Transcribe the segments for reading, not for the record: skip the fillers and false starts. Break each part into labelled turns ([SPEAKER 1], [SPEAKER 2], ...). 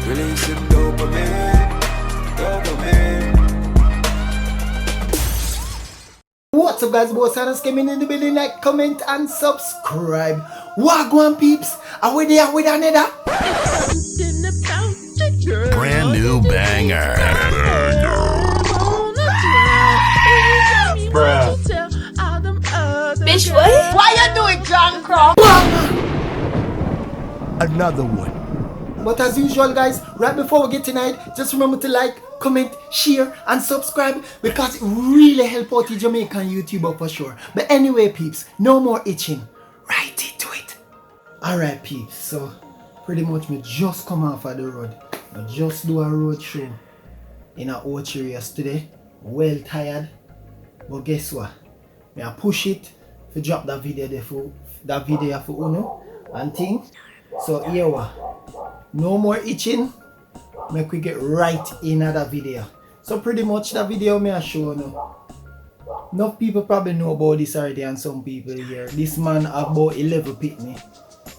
[SPEAKER 1] Releasing dopamine.
[SPEAKER 2] What's up guys, boss Hannah's coming in the building, like, comment and subscribe. Wagwan peeps, are we there with another?
[SPEAKER 3] Brand new banger.
[SPEAKER 4] Bruh.
[SPEAKER 5] Bitch, what? Why you do it, John Croft?
[SPEAKER 3] Another one.
[SPEAKER 2] But as usual guys, right before we get tonight, just remember to like, comment, share and subscribe, because it really helps out the Jamaican YouTuber for sure. But anyway peeps, no more itching, right into it. Alright peeps, so pretty much me just come off of the road. I just do a road show in a orchard yesterday. Well tired, but guess what? Me I push it to drop that video there for Uno and thing. So here what? No more itching. Make we get right in that video. So pretty much that video me I show now. Enough people probably know about this already, and some people here. This man have about 11 pitney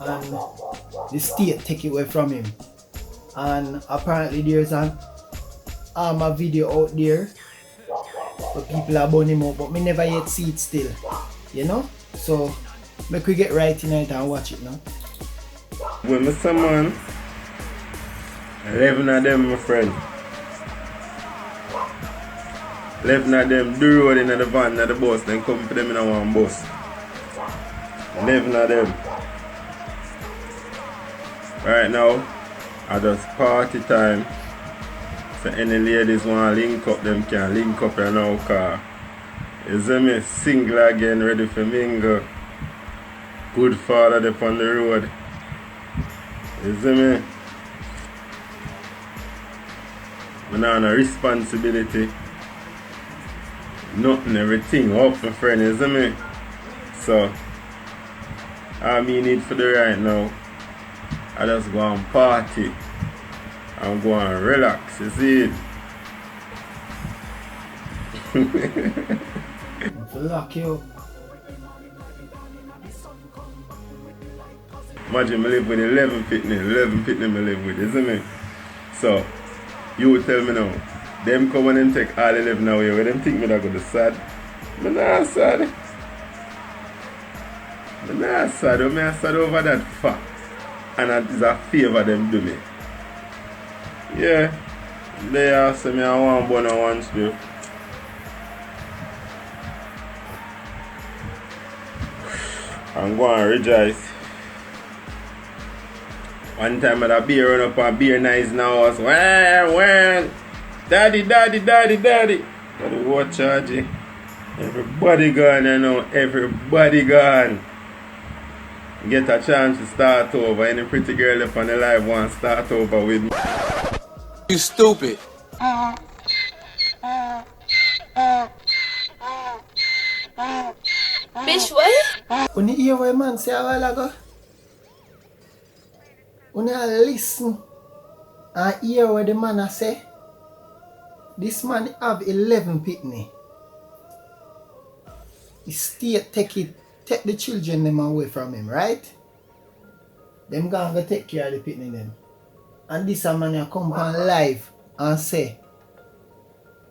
[SPEAKER 2] and the state take it away from him. And apparently there's a video out there but people are burning him out, but me never yet see it still. You know? So make we get right in it and watch it now.
[SPEAKER 4] When me say man, 11 of them my friend. 11 of them do road in the van and the bus, then come for them in a one bus. 11 of them. Right now, I just party time. So any ladies want to link up, them can link up in our car. You see me? Single again, ready for mingle. Good father up on the road. You see me? I have no responsibility. Nothing, everything up, my friend, you see me? So, all me need for the right now, I just go and party. I'm going to relax, you see it?
[SPEAKER 2] Lock you up.
[SPEAKER 4] Imagine me live with 11 pitney me live with, you see me? So, you tell me now, them come and take all 11 away, where them think me that go to sad? Me not sad. Me not sad, me not sad over that fact. And that is a favor them do me. Yeah, they ask me I want one and one still. I'm going to rejoice. One time I had a beer run up and beer nice now was when daddy. Gotta watch charge. Everybody gone, you know, everybody gone. Get a chance to start over. Any pretty girl up on the live want to start over with me.
[SPEAKER 1] You stupid.
[SPEAKER 5] Bitch, what?
[SPEAKER 2] When you hear what man say a while ago, when you listen and hear what the man a say, this man have 11 pitney. The state take the children them away from him, right? Them gonna take care of the pitney them. And this a man a come on live and say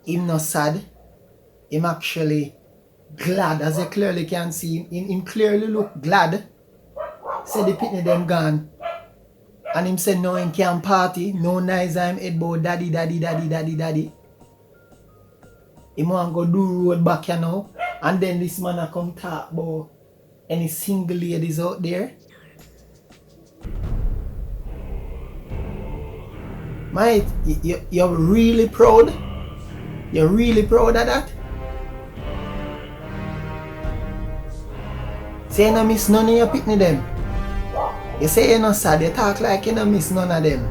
[SPEAKER 2] him not sad, him actually glad, as you clearly can see. Him clearly look glad. Say the pitney them gone. And him say no, him can't party, no nice him head about daddy. Him want go do road back you know. And then this man a come talk about any single ladies out there. Mate, you're really proud? You're really proud of that? Say you don't miss none of your pitney them. You say you're not sad, you talk like you don't miss none of them.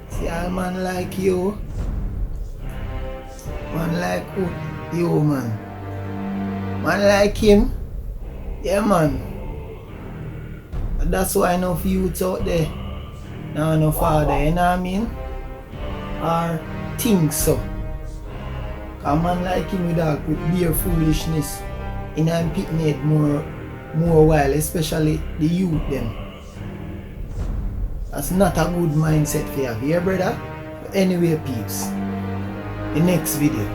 [SPEAKER 2] See a man like you. Man like who? You man. Man like him. Yeah man. And that's why enough youths out there. Now no father, you know what I mean? Or think so. A man like him with that could bear foolishness in him pitney head more more while, especially the youth them. That's not a good mindset for you, here, brother. But anyway, peeps, the next video.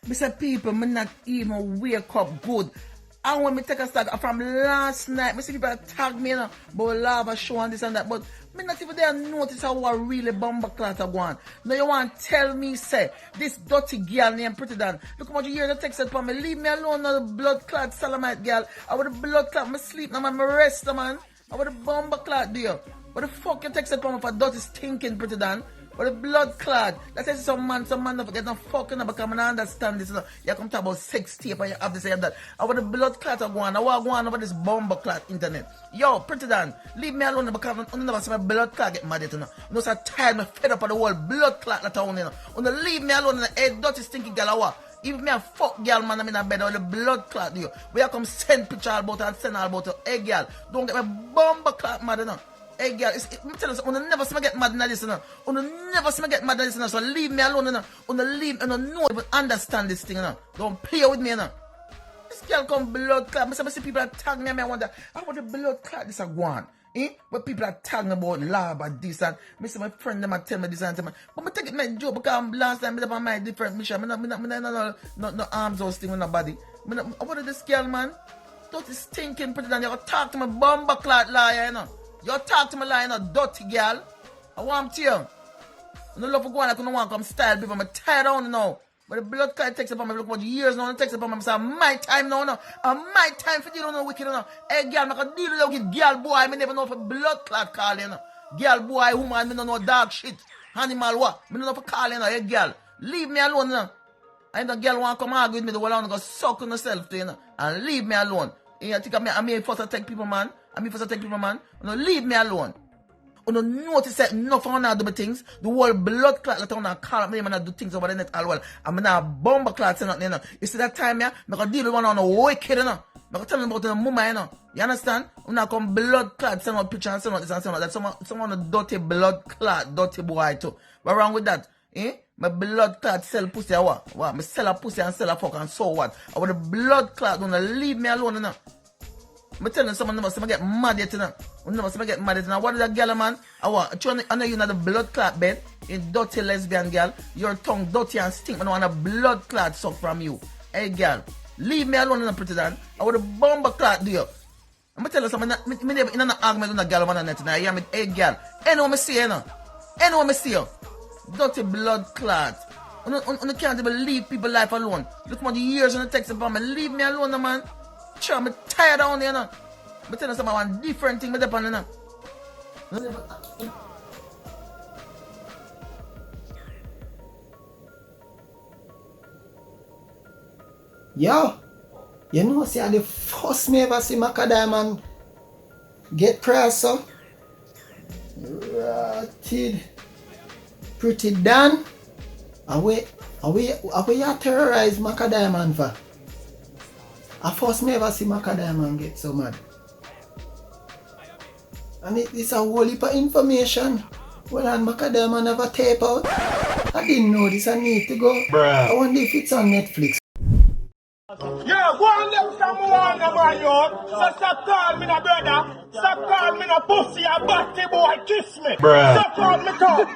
[SPEAKER 6] Mr. People, me not even wake up good. And when me take a start from last night, me see people tag me, you know, about lava show and this and that, but me not even there notice how a really bomber clat are going. Now you want to tell me, say, this dirty girl named Pretti Dan, look how much you hear the text upon me, leave me alone, now the blood clot Salamite girl. I want the blood clot, me sleep now, man, me rest, man. I want the bomber clot, do you? What the fuck you text upon me for dirty stinking Pretti Dan? But the blood clot, that's why some man don't forget no fucking up because I don't understand this. You know. You come talk about sex tape and you have this and that. I want the blood clot are going. I want to go on over this bomber clot internet. Yo, Pretti Dan, leave me alone because I never see my blood clot get mad at you know. You know, so tired, me fed up of the whole blood clot that I want, you know. You leave me alone in the head, dirty stinky girl I want. Even me a fuck girl man, I'm in a bed with the blood clot, you. We have come send picture all about and send all about it. Hey girl, don't get my bomber clot mad, you know. Hey girl, I'm telling you, you never see me get mad in this, you know. You never see me get mad in this, you know. So leave me alone, you know. You leave, you know, even understand this thing, you know. Don't play with me, you know. This girl come blood clot. I see people that tag me and I wonder, how about the blood clot this a go on? Where people are talking about love and this and I see my friend them tell me this and tell me. But I take it my joke because last time I have my different mission. I no arms or thing with nobody. I want this girl, man. Don't stinking Pretti Dan. You talk to my bomber clot liar, you know. You talk to me like a dirty girl. I want to you. I don't love to go on, I don't want to come style people. I'm tired on now. But the blood clot takes upon me. Look what years now. It takes upon me. I say, my time now. No. My time for dealing with no wicked. No. Hey, girl, I can deal with a wicked girl boy. I never know for blood clot calling. You know. Girl boy, woman, I don't know dog shit. Animal what? I don't know for calling. You know. Hey, girl, leave me alone. You know. I know girl want to come argue with me. The whole I want to go suck on herself. You know. And leave me alone. You think I'm here for to take people, man? I'm here for to take people, man. You know, leave me alone. You know, notice that enough on do my things. The whole blood clot that I want to call up me and I do things over the net as well. I'm not a bomber clot and nothing, you know. You see that time, yeah? I'm going to deal with one on a wicked, you know. I'm going to tell them about the mama, you know. You understand? I'm not come blood clot, send out picture and send out this and send out that. Someone a dirty blood clot, dirty boy too. What wrong with that? My blood clot sell pussy or what? Me sell a pussy and sell a fuck and so what? I want the blood clot, don't leave me alone, you know. I'm telling you, someone never see me get mad yet, you know. Never see me get mad yet, you know. What is that girl, man? I know you're not the blood clot bed. You dirty lesbian girl. Your tongue dirty and stink. I want a blood clot suck from you. Hey, girl. Leave me alone in the Pretti Dan. I want a bomber clot, do you? I'm telling you, someone, I never in an argument with a girl on the net, you know. You hear me? Hey, girl. Anyone me see you, know. Anyone me see you. Dirty blood clot. You can't even leave people's life alone. Look how many years on the text about me. Leave me alone, man. Sure, I'm tired down there, you know. I'm telling you something, one different thing, you know.
[SPEAKER 2] Yo, you know, see, the first me ever see Macka Diamond get cross, so. Rotted. Pretti Dan. Are we terrorize Macka Diamond for? I first never see Macka Diamond get so mad. And it's a whole heap of information. Well, and Macka Diamond never tape out. I didn't know this, I need to go. Bruh. I wonder if it's on Netflix.
[SPEAKER 7] Yo, go and let someone know my yo. So stop calling me no brother. Stop calling me no pussy a batty boy. Kiss me. Bruh. Suck out me tongue.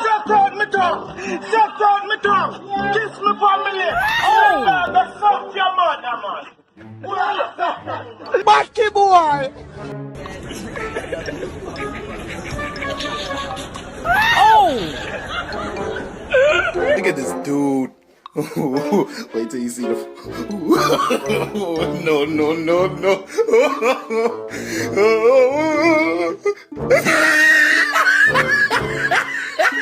[SPEAKER 7] Suck out me tongue. Suck out me tongue. Kiss me family. Oh, go suck your mother, man. Batty boy.
[SPEAKER 1] Look at this dude. Wait till you see the. No.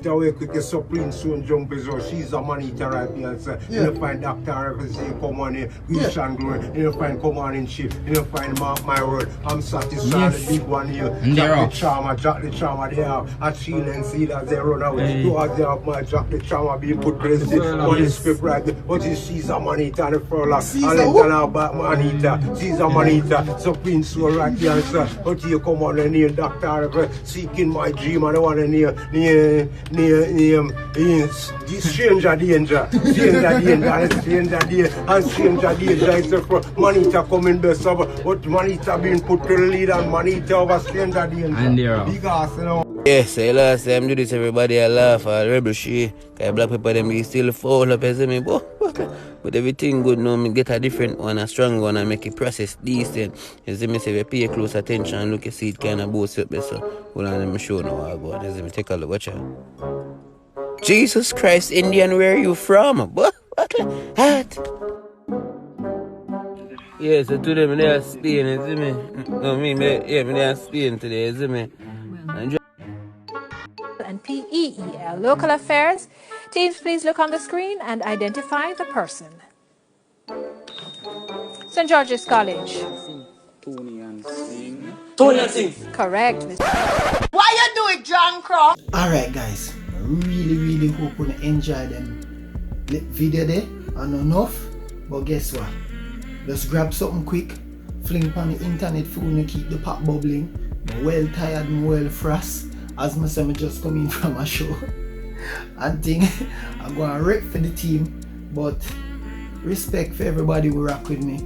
[SPEAKER 7] Away quick your supreme soon jump is she's a man eater right here and say you find Dr. Every come on in Gushan Glory, you find come on in ship, you find my word. I'm satisfied the big one here. Jack the charmer they have a shield and seal as they run away. You are there my Jack the charmer being put crazy on the script right there. But she's a man eater and the furlough. And then tell her about man eater. She's a man eater. Supreme soul right here and say but you come on in here Dr. Every seeking my dream and I want to near name is Stranger Danger. Stranger Danger and Stranger Danger is for Manita coming best of, but Manita being put to the lead and Manita over Stranger Danger.
[SPEAKER 8] And there.
[SPEAKER 7] Big ass, you know.
[SPEAKER 8] Yeah, say last time do this, everybody I laugh at rebel shit. Cause black people them be still fall up, you see me, but everything good now, me get a different one, a strong one, and make it process decent. You see me, say we pay close attention and look, you see it kind of boost up there, so hold on, let me show now how I go. You see me, take a look, watch out. Jesus Christ, Indian, where are you from? What? Yeah, so today me there Spain, you see me? No, me there Spain today, you see me?
[SPEAKER 9] And PEEL. Local affairs. Teams, please look on the screen and identify the person. St. George's College.
[SPEAKER 10] Tony and Singh.
[SPEAKER 9] Correct.
[SPEAKER 5] Why you do it, John Cross?
[SPEAKER 2] Alright guys, I really hope you enjoy them video there and enough. But guess what? Just grab something quick, fling on the internet phone and keep the pot bubbling. I'm well tired, I'm well frost. As I say, I just come in from a show. I think I'm going to wreck for the team, but respect for everybody who rock with me.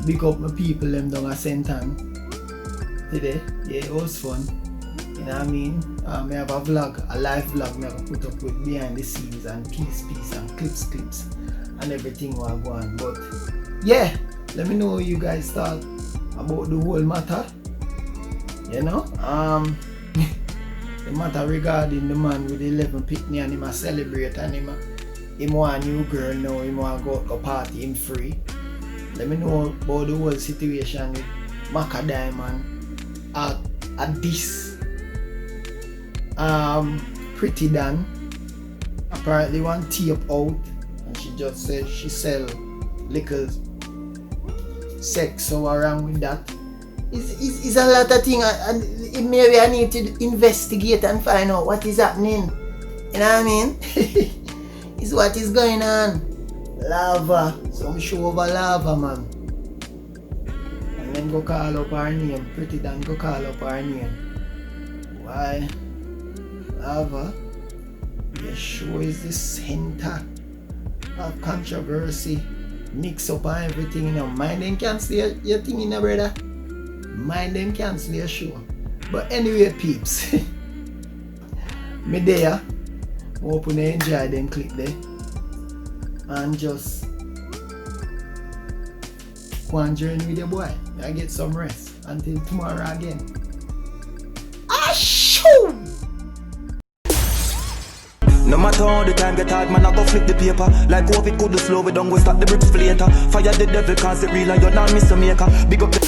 [SPEAKER 2] Big up my people them down at St. Ann today. Yeah, it was fun. You know what I mean? I have a vlog, a live vlog I have to put up with behind the scenes and piece and clips and everything while going. But yeah, let me know what you guys thought about the whole matter. You know? The matter regarding the man with 11 picnic and him a celebrate and him want a new girl now, him want to go to a party, him free. Let me know about the whole situation with Macka Diamond at this Pretti Dan apparently one tape out and she just said she sell liquor sex, so wrong with that. It's a lot of things and maybe I need to investigate and find out what is happening. You know what I mean? It's what is going on. Lava. Some show over lava, man. And then go call up our name. Pretti Dan go call up our name. Why? Lava? The show is the center of controversy. Mix up and everything, you know. Mind them cancel your thing, you know, brother. Mind them cancel your show. But anyway, peeps. Me there. Hope you enjoy them clip there. And just go and journey with your boy. I get some rest until tomorrow again. Ashoo!
[SPEAKER 11] No matter how the time get hard, man, I go flip the paper. Like COVID could slow it down, we stop the bricks for later. Fire the devil cause it real and you're not miss a maker. Big up the